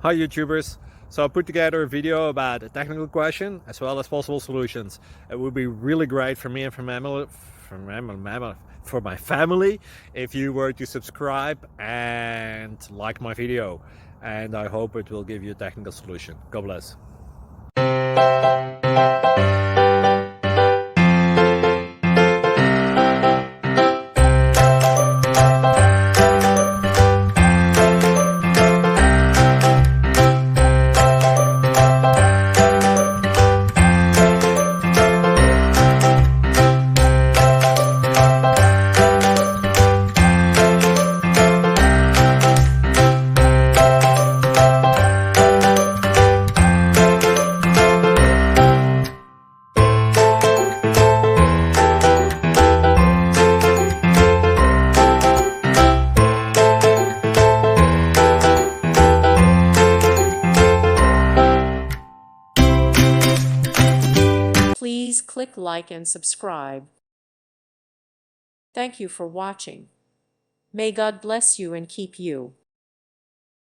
Hi YouTubers! So I put together a video about a technical question as well as possible solutions. It would be really great for me and for my family if you were to subscribe and like my video. And I hope it will give you a technical solution. God bless. Please click like and subscribe. Thank you for watching. May God bless you and keep you.